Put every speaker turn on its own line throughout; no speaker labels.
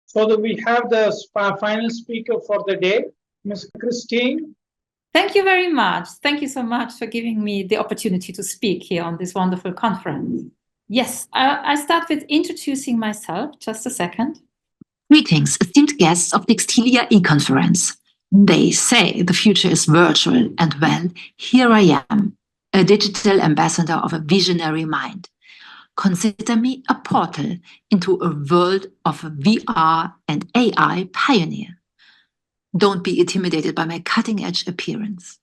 So that we have the final speaker for the day, Ms. Christine.
Thank you very much. Thank you so much for giving me the opportunity to speak here on this wonderful conference. Yes, I start with introducing myself. Just a second.
Greetings, esteemed guests of the Texila e-conference. They say the future is virtual, and well, here I am, a digital ambassador of a visionary mind. Consider me a portal into a world of VR and AI pioneer. Don't be intimidated by my cutting-edge appearance.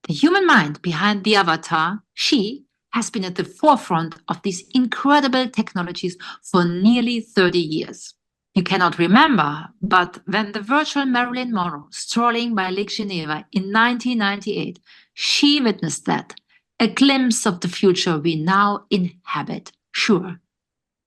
The human mind behind the avatar, she, has been at the forefront of these incredible technologies for nearly 30 years. You cannot remember, but when the virtual Marilyn Monroe strolling by Lake Geneva in 1998, she witnessed that, a glimpse of the future we now inhabit. Sure,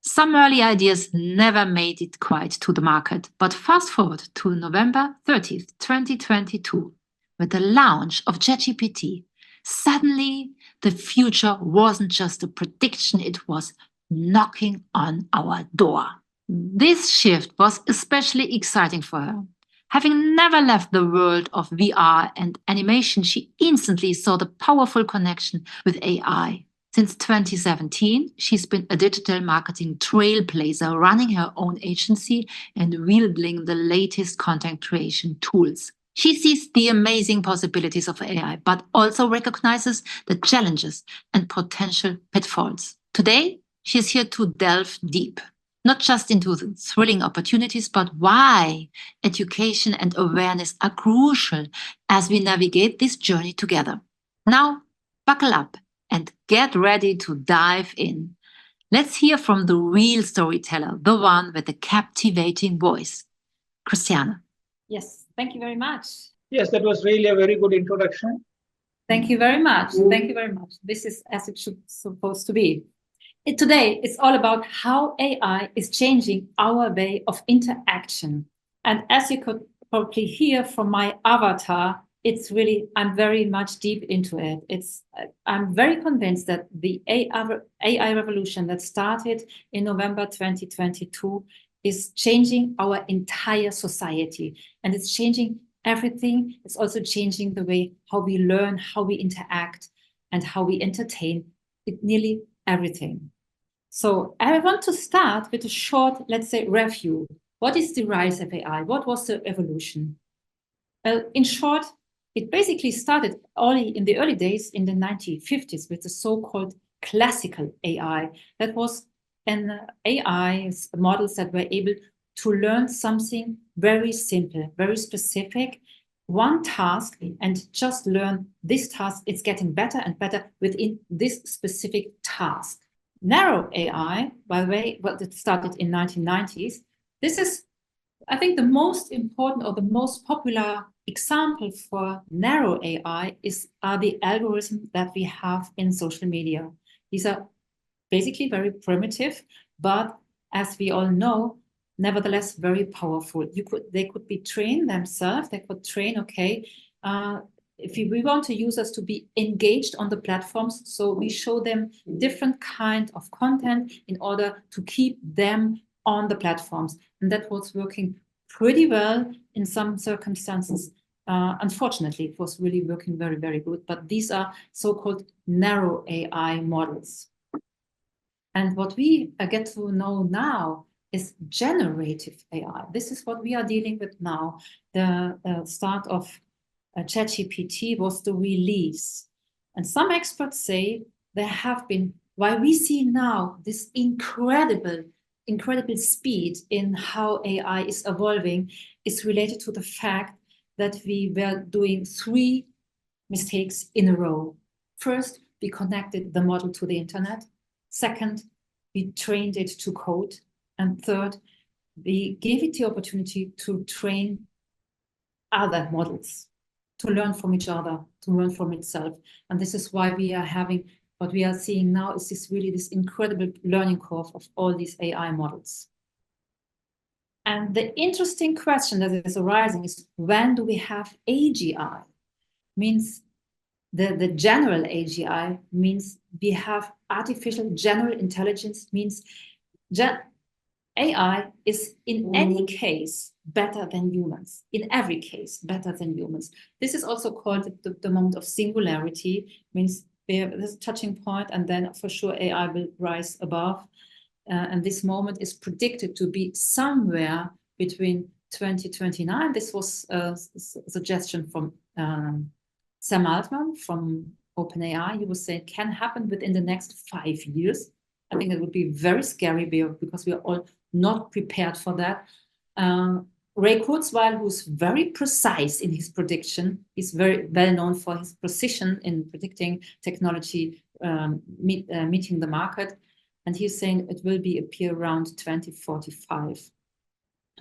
some early ideas never made it quite to the market, but fast forward to November 30th, 2022, with the launch of ChatGPT, suddenly the future wasn't just a prediction, it was knocking on our door. This shift was especially exciting for her. Having never left the world of VR and animation, she instantly saw the powerful connection with AI. Since 2017, she's been a digital marketing trailblazer, running her own agency and wielding the latest content creation tools. She sees the amazing possibilities of AI, but also recognizes the challenges and potential pitfalls. Today, she's here to delve deep, not just into the thrilling opportunities, but why education and awareness are crucial as we navigate this journey together. Now, buckle up and get ready to dive in. Let's hear from the real storyteller, the one with the captivating voice. Christiane.
Yes, thank you very much.
Yes, that was really a very good introduction.
Thank you very much. Thank you very much. This is as it should supposed to be. Today, it's all about how AI is changing our way of interaction. And as you could probably hear from my avatar, it's really, I'm very much deep into it. I'm very convinced that the AI revolution that started in November 2022 is changing our entire society. And it's changing everything. It's also changing the way how we learn, how we interact, and how we entertain. Nearly everything. So I want to start with a short, let's say, review. What is the rise of AI? What was the evolution? In short, it basically started in the early days in the 1950s with the so-called classical AI. That was an AI models that were able to learn something very simple, very specific, one task, and just learn this task. It's getting better and better within this specific task. Narrow AI, by the way, it started in 1990s. This is, I think, the most important or the most popular example for narrow AI are the algorithms that we have in social media. These are basically very primitive, but as we all know, nevertheless very powerful. They could be trained themselves. They could train, if we want users to be engaged on the platforms, so we show them different kind of content in order to keep them on the platforms. And that was working pretty well in some circumstances. Unfortunately, it was really working very, very good. But these are so-called narrow AI models. And what we get to know now is generative AI. This is what we are dealing with now. The start of ChatGPT was the release. And some experts say there have been, why we see now this incredible speed in how AI is evolving is related to the fact that we were doing 3 mistakes in a row. First, we connected the model to the internet. Second, we trained it to code. And third, we gave it the opportunity to train other models, to learn from each other, to learn from itself. And this is why we are having, what we are seeing now is this incredible learning curve of all these AI models. And the interesting question that is arising is, when do we have AGI? Means the general AGI means we have artificial general intelligence, means AI is in any case better than humans, in every case better than humans. This is also called the moment of singularity, means we have this touching point, and then for sure AI will rise above. And this moment is predicted to be somewhere between 2029. This was a suggestion from Sam Altman from OpenAI. He was saying it can happen within the next 5 years. I think it would be very scary because we are all not prepared for that. Ray Kurzweil, who's very precise in his prediction, is very well known for his precision in predicting technology meeting the market. And he's saying it will appear around 2045.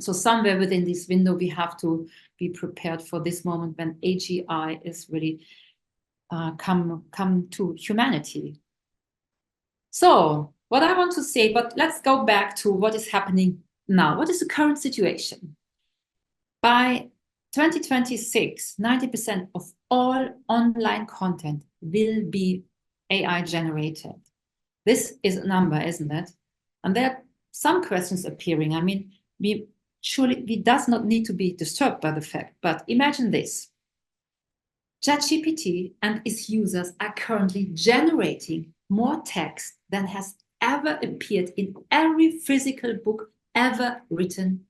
So somewhere within this window, we have to be prepared for this moment when AGI is really come to humanity. So what I want to say, but let's go back to what is happening now. What is the current situation? By 2026, 90% of all online content will be AI generated. This is a number, isn't it? And there are some questions appearing. I mean, we does not need to be disturbed by the fact, but imagine this. ChatGPT and its users are currently generating more text than has ever appeared in every physical book ever written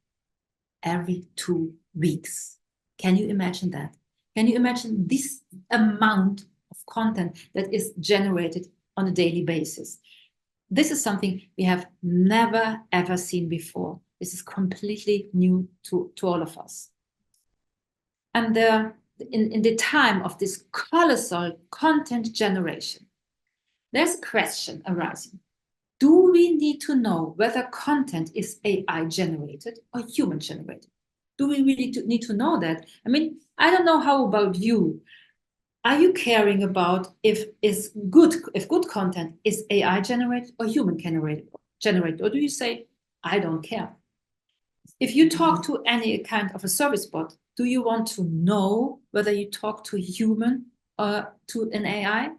every 2 weeks. Can you imagine that? Can you imagine this amount of content that is generated on a daily basis? This is something we have never, ever seen before. This is completely new to all of us. And in the time of this colossal content generation, there's a question arising. Do we need to know whether content is AI generated or human generated? Do we really need to know that? I mean, I don't know how about you. Are you caring about if good content is AI generated or human generated? Or do you say, I don't care? If you talk to any kind of a service bot, do you want to know whether you talk to a human or to an AI?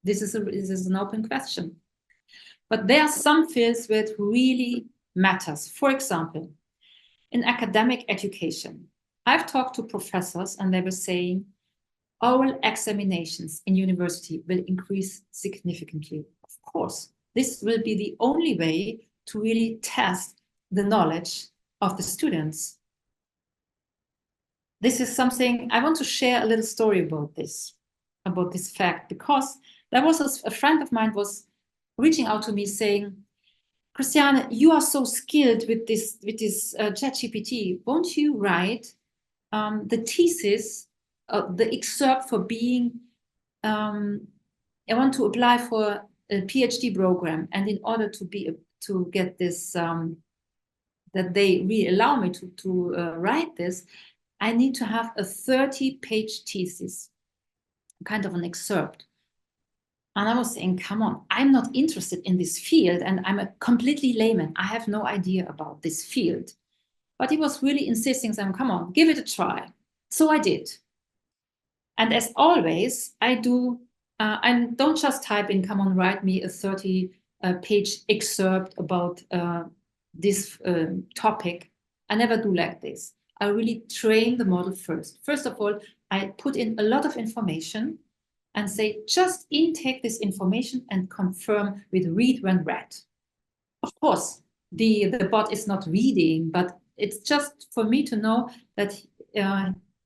This is an open question. But there are some fields where it really matters. For example, in academic education, I've talked to professors and they were saying oral examinations in university will increase significantly. Of course, this will be the only way to really test the knowledge of the students. This is something I want to share a little story about this fact, because there was a friend of mine was reaching out to me saying, Christiane, you are so skilled with this ChatGPT. Won't you write the thesis, the excerpt for being, I want to apply for a PhD program, and in order to get this, that they really allow me to write this, I need to have a 30-page thesis, kind of an excerpt. And I was saying, come on, I'm not interested in this field and I'm a completely layman. I have no idea about this field. But he was really insisting, saying, come on, give it a try. So I did. And as always, I don't just type in, come on, write me a 30-page excerpt about this topic. I never do like this. I really train the model first. First of all, I put in a lot of information and say, just intake this information and confirm with read when read. Of course, the bot is not reading, but it's just for me to know that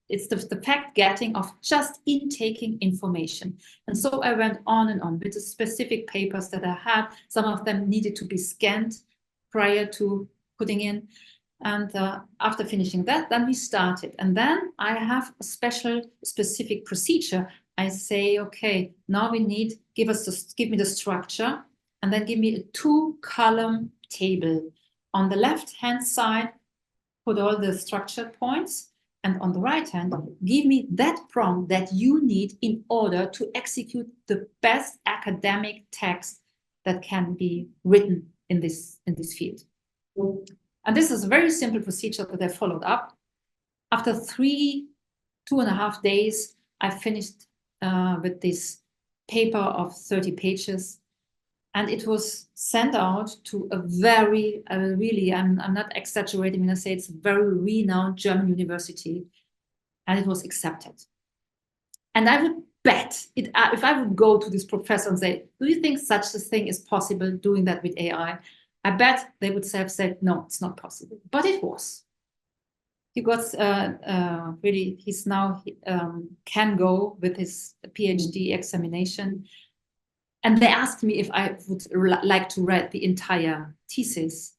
it's the fact getting of just intaking information. And so I went on and on with the specific papers that I had. Some of them needed to be scanned prior to putting in. And after finishing that, then we started. And then I have a specific procedure. I say, okay, now we need, give me the structure, and then give me a 2-column table. On the left-hand side, put all the structured points, and on the right hand, give me that prompt that you need in order to execute the best academic text that can be written in this field. And this is a very simple procedure that I followed up. After 2.5 days, I finished with this paper of 30 pages. And it was sent out to a very, really, I'm not exaggerating when I say it's a very renowned German university, and it was accepted. And I would bet, if I would go to this professor and say, do you think such a thing is possible, doing that with AI? I bet they would have said, no, it's not possible. But it was. He got really, he's now can go with his PhD examination. And they asked me if I would like to write the entire thesis,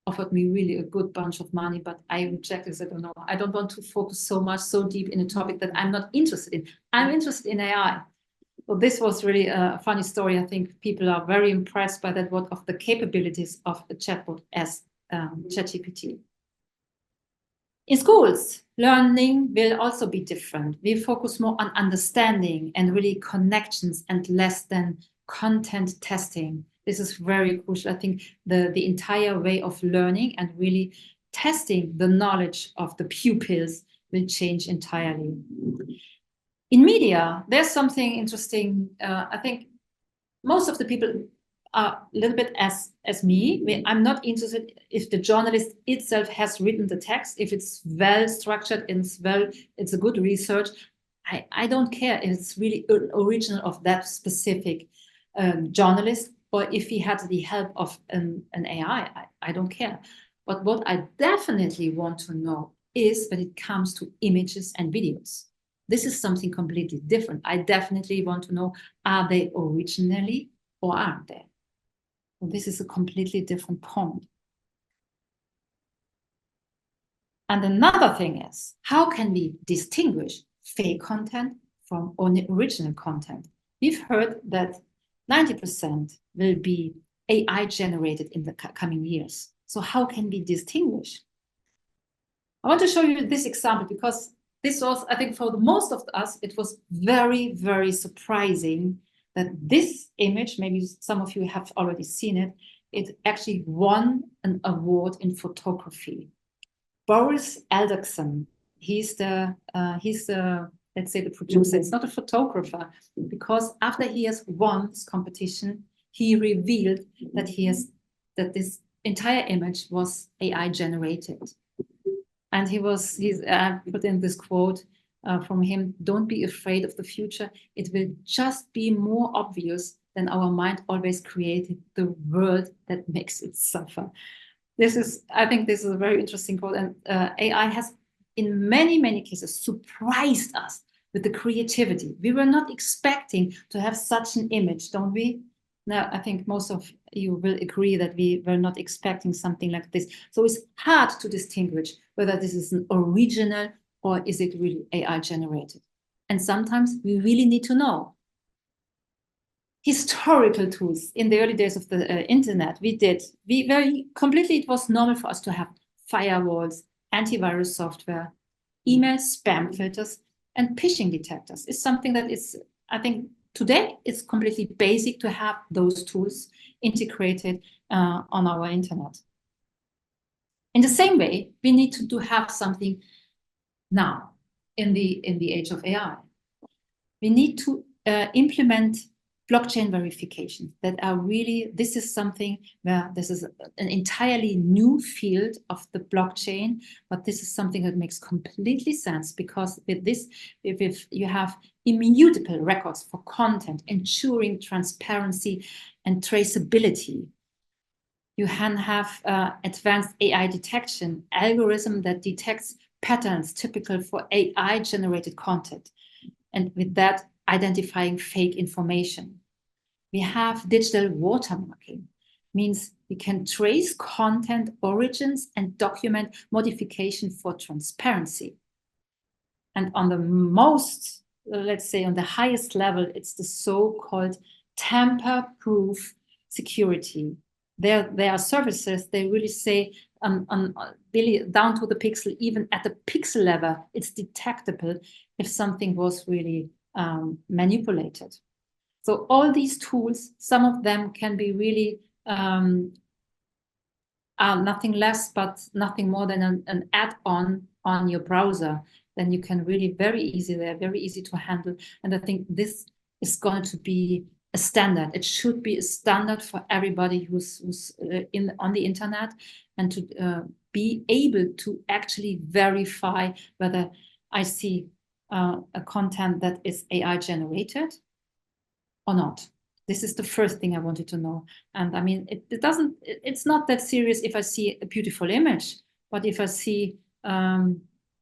offered me really a good bunch of money, but I rejected. I said, oh, no, I don't want to focus so deep in a topic that I'm not interested in. I'm interested in AI. So this was really a funny story. I think people are very impressed by that, what of the capabilities of a chatbot as ChatGPT. In schools, learning will also be different. We focus more on understanding and really connections and less than content testing. This is very crucial. I think the entire way of learning and really testing the knowledge of the pupils will change entirely. In media, there's something interesting. I think most of the people are a little bit as me. I'm not interested if the journalist itself has written the text, if it's well structured and it's a good research. I don't care if it's really original of that specific journalist, or if he had the help of an AI, I don't care. But what I definitely want to know is when it comes to images and videos. This is something completely different. I definitely want to know, are they originally or aren't they? Well, this is a completely different point. And another thing is, how can we distinguish fake content from original content? We've heard that 90% will be AI generated in the coming years. So how can we distinguish? I want to show you this example because this was, I think for most of us, it was very, very surprising that this image, maybe some of you have already seen it, it actually won an award in photography. Boris Eldagson, he's the let's say the producer. It's not a photographer, because after he has won this competition, he revealed that this entire image was AI generated. And he's put in this quote from him: "Don't be afraid of the future. It will just be more obvious than our mind always created the world that makes it suffer." I think this is a very interesting quote. And AI has, in many, many cases, surprised us with the creativity. We were not expecting to have such an image, don't we? Now, I think most of you will agree that we were not expecting something like this. So it's hard to distinguish whether this is an original or is it really AI generated. And sometimes we really need to know. Historical tools in the early days of the internet, it was normal for us to have firewalls, antivirus software, email spam filters, and phishing detectors. It's something that is, I think, today it's completely basic to have those tools integrated on our internet. In the same way, we need to have something now in the age of AI. We need to implement blockchain verification that are really, this is something where this is an entirely new field of the blockchain, but this is something that makes completely sense, because with this, if you have immutable records for content, ensuring transparency and traceability. You can have advanced AI detection, algorithm that detects patterns typical for AI generated content. And with that, identifying fake information. We have digital watermarking, means we can trace content origins and document modification for transparency. And on the most, let's say on the highest level, it's the so-called tamper-proof security. There are services, they really say really down to the pixel, even at the pixel level, it's detectable if something was really manipulated. So all these tools, some of them can be really nothing less but nothing more than an add-on on your browser. Then you can really very easy to handle. And I think this is going to be a standard. It should be a standard for everybody who's on the internet, and to be able to actually verify whether I see a content that is AI generated or not. This is the first thing I wanted to know. And I mean, it's not that serious if I see a beautiful image, but if I see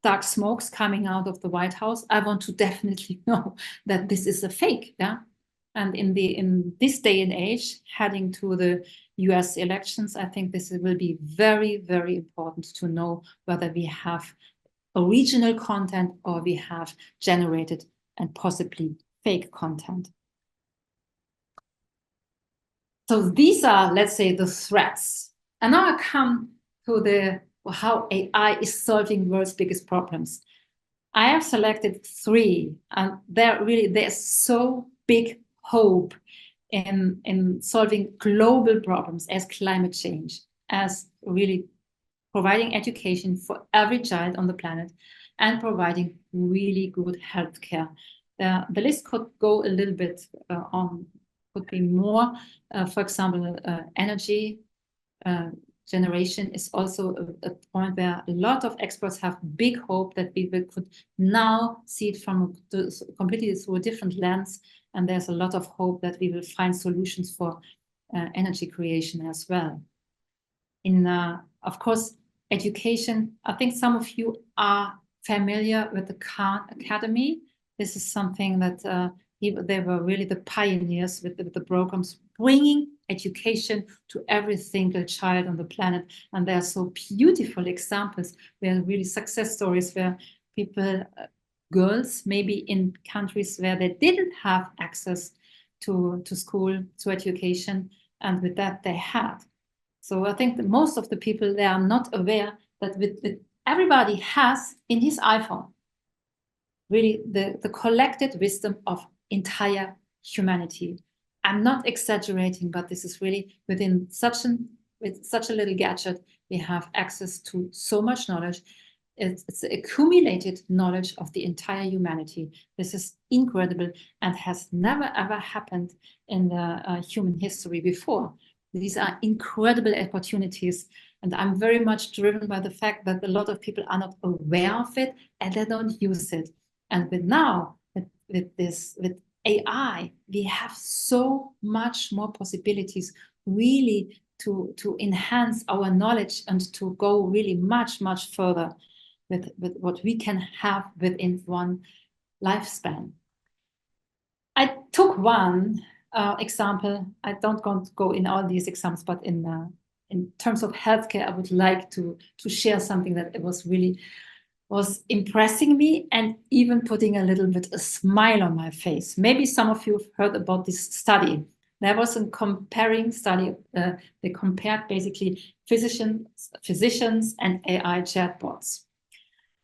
dark smokes coming out of the White House, I want to definitely know that this is a fake, yeah? And in this day and age, heading to the US elections, I think this will be very, very important to know whether we have original content or we have generated and possibly fake content. So these are, let's say, the threats. And now I come to how AI is solving world's biggest problems. I have selected 3, and there's so big hope in solving global problems as climate change, as really providing education for every child on the planet, and providing really good healthcare. The list could go a little bit on, could be more. For example, energy generation is also a point where a lot of experts have big hope that we could now see it from completely through a different lens. And there's a lot of hope that we will find solutions for energy creation as well. Of course, education. I think some of you are familiar with the Khan Academy. This is something that they were really the pioneers with the programs, bringing education to every single child on the planet. And there are so beautiful examples where really success stories where people, girls, maybe in countries where they didn't have access to school, to education, and with that they had. So I think that most of the people, they are not aware that with everybody has in his iPhone really the collected wisdom of entire humanity. I'm not exaggerating, but this is really with such a little gadget, we have access to so much knowledge. It's accumulated knowledge of the entire humanity. This is incredible and has never ever happened in the human history before. These are incredible opportunities, and I'm very much driven by the fact that a lot of people are not aware of it and they don't use it. And with AI, we have so much more possibilities really to enhance our knowledge and to go really much, much further with what we can have within one lifespan. I took one example. I don't want to go in all these examples, but in terms of healthcare, I would like to share something that was impressing me and even putting a little bit a smile on my face. Maybe some of you have heard about this study. There was a comparing study. They compared basically physicians and AI chatbots,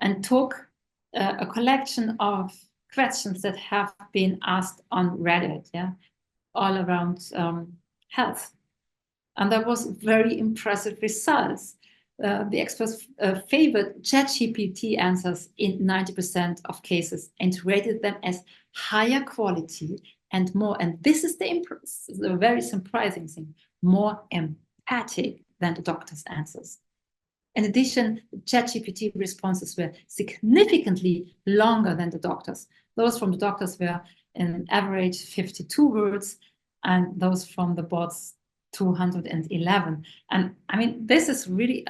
and took a collection of questions that have been asked on Reddit, yeah, all around health. And there was very impressive results. The experts favored ChatGPT answers in 90% of cases and rated them as higher quality and more, and this is the very surprising thing, more empathic than the doctor's answers. In addition, ChatGPT responses were significantly longer than the doctors. Those from the doctors were in average 52 words, and those from the bots 211. And I mean, this is really,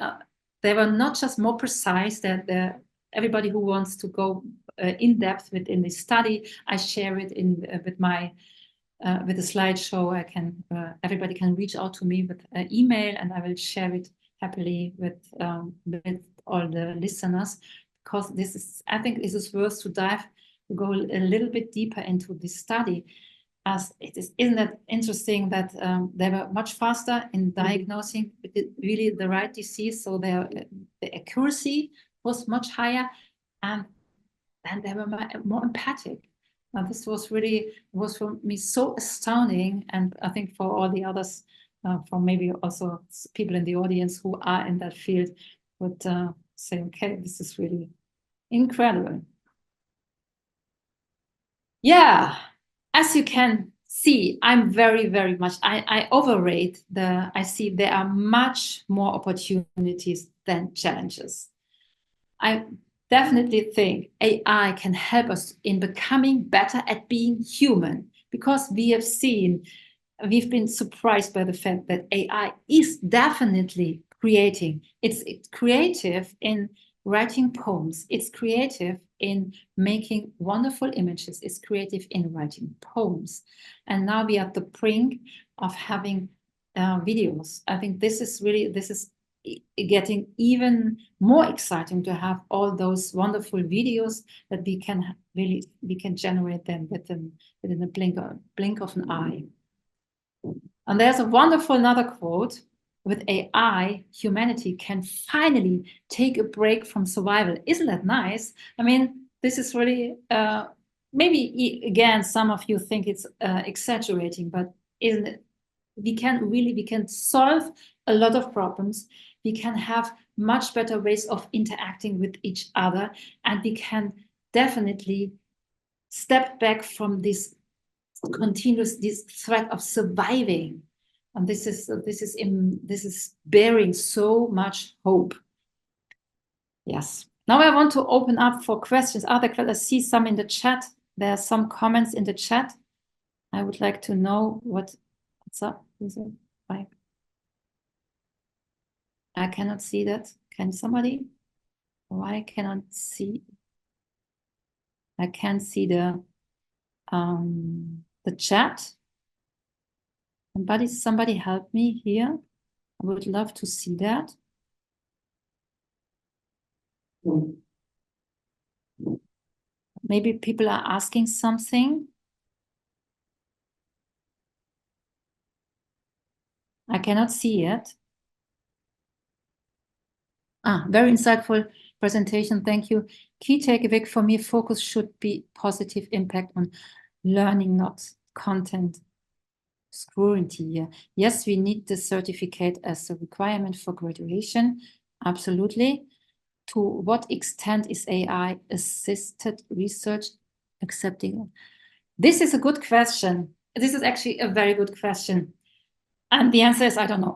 they were not just more precise, that everybody who wants to go in depth within this study, I share it with the slideshow. Everybody can reach out to me with an email, and I will share it happily with all the listeners, because I think this is worth to go a little bit deeper into this study, as isn't that interesting that they were much faster in diagnosing really the right disease, so the accuracy was much higher, and they were more empathic. Now, this was for me so astounding, and I think for all the others, for maybe also people in the audience who are in that field, would say, okay, this is really incredible. Yeah, as you can see, I'm very much, I overrate I see there are much more opportunities than challenges. I definitely think AI can help us in becoming better at being human, because we've been surprised by the fact that AI is definitely creating. It's creative in writing poems. It's creative in making wonderful images. It's creative in writing poems. And now we are at the brink of having videos. I think this is getting even more exciting to have all those wonderful videos that we can generate them within a blink of an eye. And there's a wonderful another quote: with AI, humanity can finally take a break from survival. Isn't that nice? I mean, this is really, maybe again, some of you think it's exaggerating, but isn't it? We can solve a lot of problems. We can have much better ways of interacting with each other, and we can definitely step back from this threat of surviving. And this is bearing so much hope. Yes. Now I want to open up for questions. I see some in the chat. There are some comments in the chat. I would like to know what's up. Is it right? I cannot see that. Can somebody? Why I cannot see? I can't see the chat. Somebody help me here. I would love to see that. Maybe people are asking something. I cannot see it. Very insightful presentation. Thank you. Key takeaway for me, focus should be positive impact on learning, not content scrutiny. Yes, we need the certificate as a requirement for graduation. Absolutely. To what extent is AI assisted research accepting? This is a good question. This is actually a very good question. And the answer is, I don't know.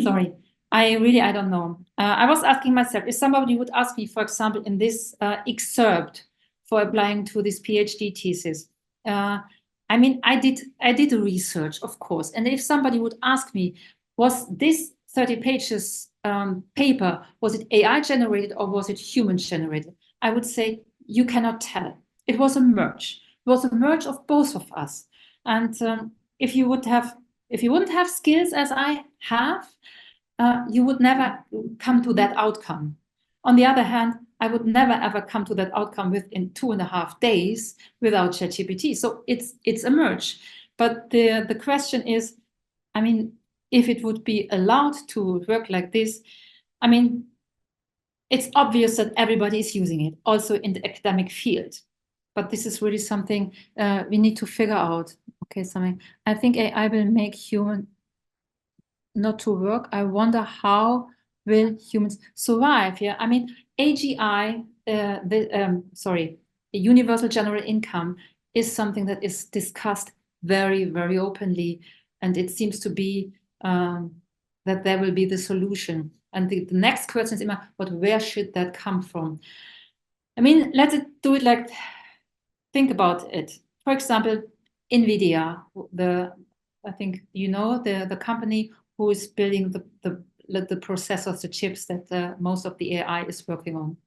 Sorry. I don't know. I was asking myself, if somebody would ask me, for example, in this excerpt for applying to this PhD thesis, I mean, I did a research, of course. And if somebody would ask me, was this 30 pages paper, was it AI generated or was it human generated? I would say, you cannot tell. It was a merge. It was a merge of both of us. And if you wouldn't have skills as I have, you would never come to that outcome. On the other hand, I would never ever come to that outcome within 2.5 days without ChatGPT. So it's a merge. But the question is, I mean, if it would be allowed to work like this, I mean, it's obvious that everybody is using it, also in the academic field. But this is really something we need to figure out. Okay, something. I think AI will make human not to work. I wonder how will humans survive? Yeah, I mean, AGI, the universal general income is something that is discussed very, very openly, and it seems to be that there will be the solution. And the next question is, but where should that come from? I mean, let's do it like, think about it. For example, NVIDIA, I think you know the company who is building the processors, the chips that most of the AI is working on.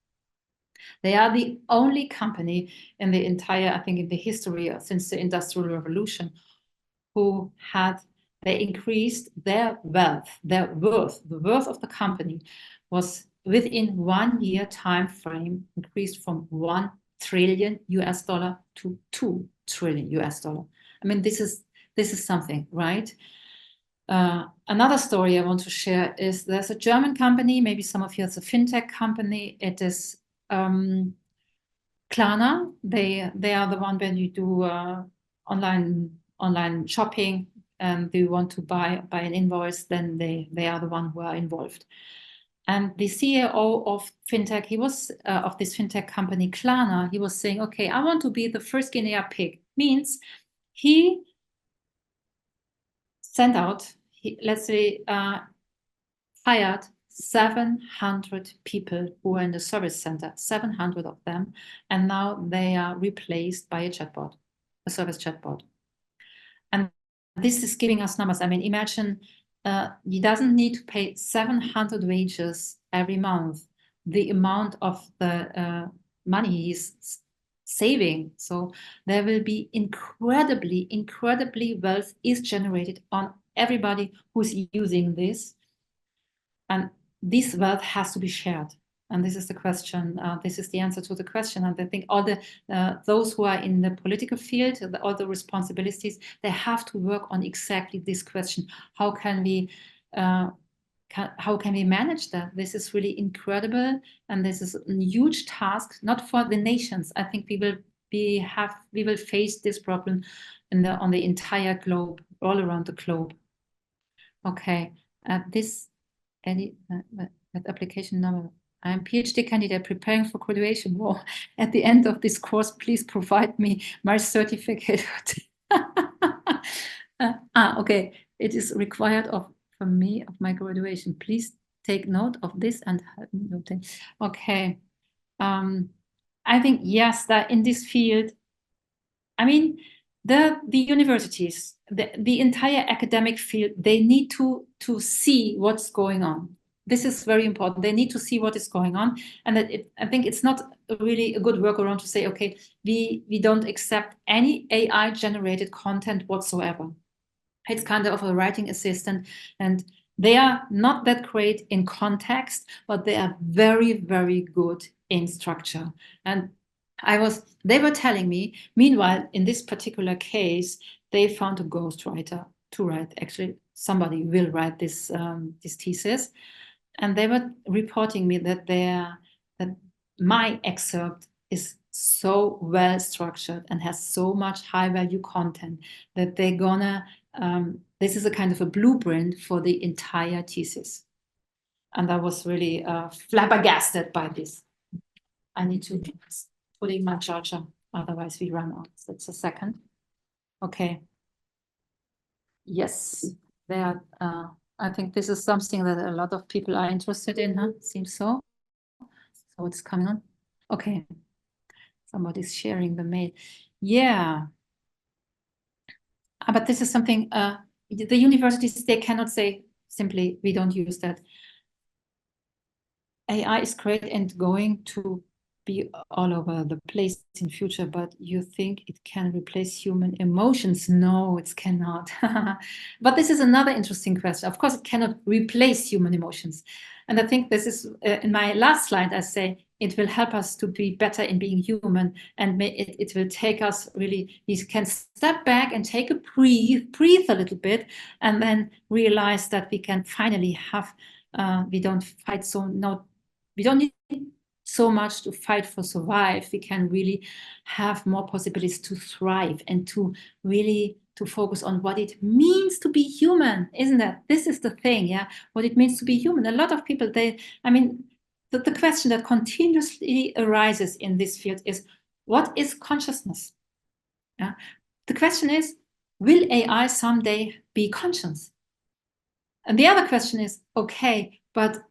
They are the only company in the entire, I think, in the history since the Industrial Revolution, they increased their wealth, their worth. The worth of the company was within 1 year time frame increased from $1 trillion to $2 trillion. I mean, this is something, right? Another story I want to share is there's a German company, maybe some of you, it's a fintech company. It is Klarna. They are the one when you do online shopping and they want to buy an invoice, then they are the one who are involved. And the CEO of fintech, he was of this fintech company Klarna, he was saying, okay, I want to be the first guinea pig. Means he sent out, let's say, hired 700 people who were in the service center, 700 of them, and now they are replaced by a chatbot, a service chatbot. And this is giving us numbers. I mean, imagine he doesn't need to pay 700 wages every month, the amount of the money he's saving. So there will be incredibly wealth is generated on everybody who's using this. And this wealth has to be shared. And this is the question. This is the answer to the question. And I think all the those who are in the political field, all the responsibilities, they have to work on exactly this question. How can we manage that? This is really incredible, and this is a huge task, not for the nations. I think we will face this problem on the entire globe, all around the globe. Okay, this application number. I'm PhD candidate preparing for graduation. Whoa. At the end of this course, please provide me my certificate. Okay, it is required from me of my graduation. Please take note of this and okay. I think yes, that in this field, I mean, the universities, the entire academic field, they need to see what's going on. This is very important. They need to see what is going on, and I think it's not really a good workaround to say, okay, we don't accept any AI generated content whatsoever. It's kind of a writing assistant, and they are not that great in context, but they are very, very good in structure. And they were telling me, meanwhile, in this particular case, they found a ghostwriter to write. Actually, somebody will write this thesis. And they were reporting me that my excerpt is so well structured and has so much high value content that they're gonna, this is a kind of a blueprint for the entire thesis. And I was really flabbergasted by this. I need to put in my charger, otherwise we run out. That's a second. Okay. Yes, there are, I think this is something that a lot of people are interested in, huh? Seems so. So it's coming on. Okay. Somebody's sharing the mail. Yeah. But this is something, the universities, they cannot say simply, we don't use that. AI is great and going to be all over the place in future, but you think it can replace human emotions? No, it cannot. But this is another interesting question. Of course, it cannot replace human emotions. And I think this is, in my last slide, I say, it will help us to be better in being human, and it will take us really, we can step back and take a breathe a little bit, and then realize that we can finally have, we don't need so much to fight for survive. We can really have more possibilities to thrive and to really to focus on what it means to be human, isn't that? This is the thing, yeah, what it means to be human. A lot of people, the question that continuously arises in this field is, what is consciousness? Yeah? The question is, will AI someday be conscious? And the other question is, okay, but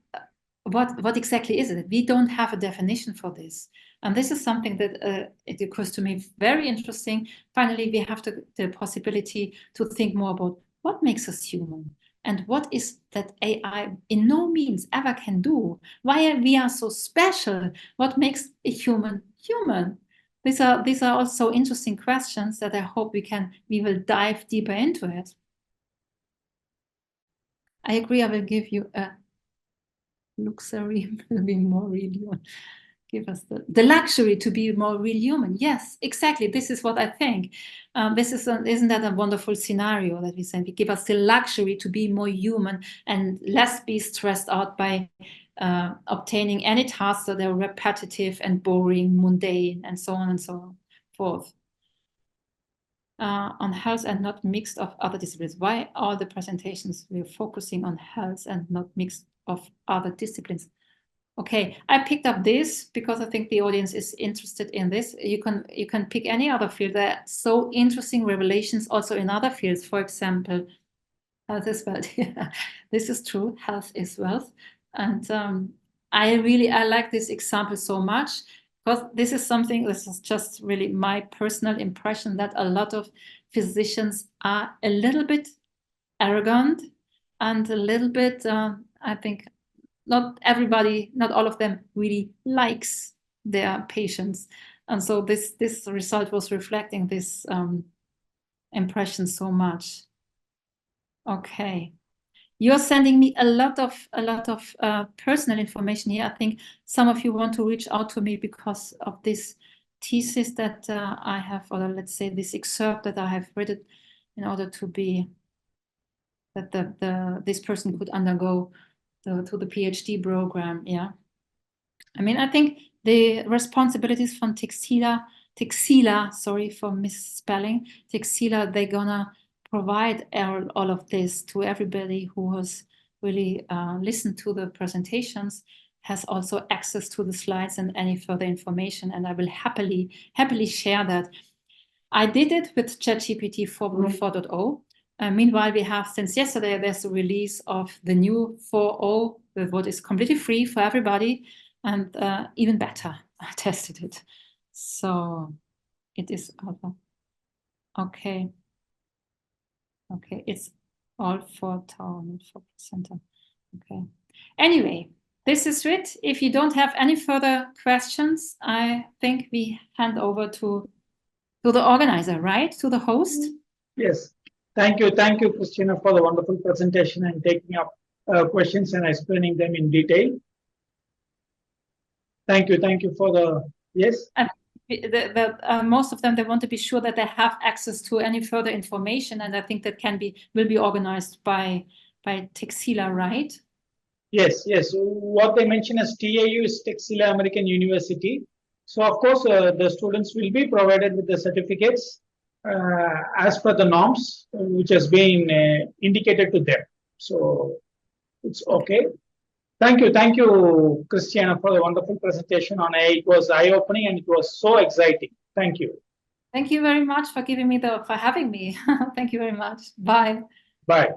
what exactly is it? We don't have a definition for this. And this is something that it occurs to me very interesting. Finally, we have the possibility to think more about what makes us human and what is that AI in no means ever can do. Why we are so special? What makes a human human? These are also interesting questions that I hope we will dive deeper into it. I agree. I will give you a luxury, will be more real human. Give us the luxury to be more real human. Yes, exactly. This is what I think. Isn't that a wonderful scenario that we say? We give us the luxury to be more human and less be stressed out by obtaining any tasks that are repetitive and boring, mundane, and so on and so forth. On health and not mixed of other disciplines. Why are the presentations we're focusing on health and not mixed of other disciplines? Okay, I picked up this because I think the audience is interested in this. You can pick any other field. There are so interesting revelations also in other fields. For example, health is wealth. Yeah, this is true. Health is wealth. And I like this example so much because this is just really my personal impression that a lot of physicians are a little bit arrogant and a little bit, I think, not all of them really likes their patients. And so this result was reflecting this impression so much. Okay. You're sending me a lot of personal information here. I think some of you want to reach out to me because of this thesis that I have, or let's say this excerpt that I have written in order to be, that this person could undergo to the PhD program. Yeah. I mean, I think the responsibilities from Texila, sorry for misspelling, Texila, they're gonna provide all of this to everybody who has really listened to the presentations, has also access to the slides and any further information, and I will happily share that. I did it with ChatGPT 4.0. Meanwhile, we have, since yesterday, there's a release of the new 4.0, with what is completely free for everybody, and even better, I tested it. So it is over. Okay. Okay, it's all for town, for center. Okay. Anyway, this is it. If you don't have any further questions, I think we hand over to the organizer, right? To the host.
Yes. Thank you, Christina, for the wonderful presentation and taking up questions and explaining them in detail. Thank you for the, yes?
Most of them, they want to be sure that they have access to any further information, and I think that will be organized by Texila, right?
Yes. What they mention as TAU is Texila American University. So of course, the students will be provided with the certificates as per the norms, which has been indicated to them. So it's okay. Thank you, Christiane, for the wonderful presentation on AI. It was eye-opening and it was so exciting. Thank you.
Thank you very much for having me. Thank you very much. Bye.
Bye.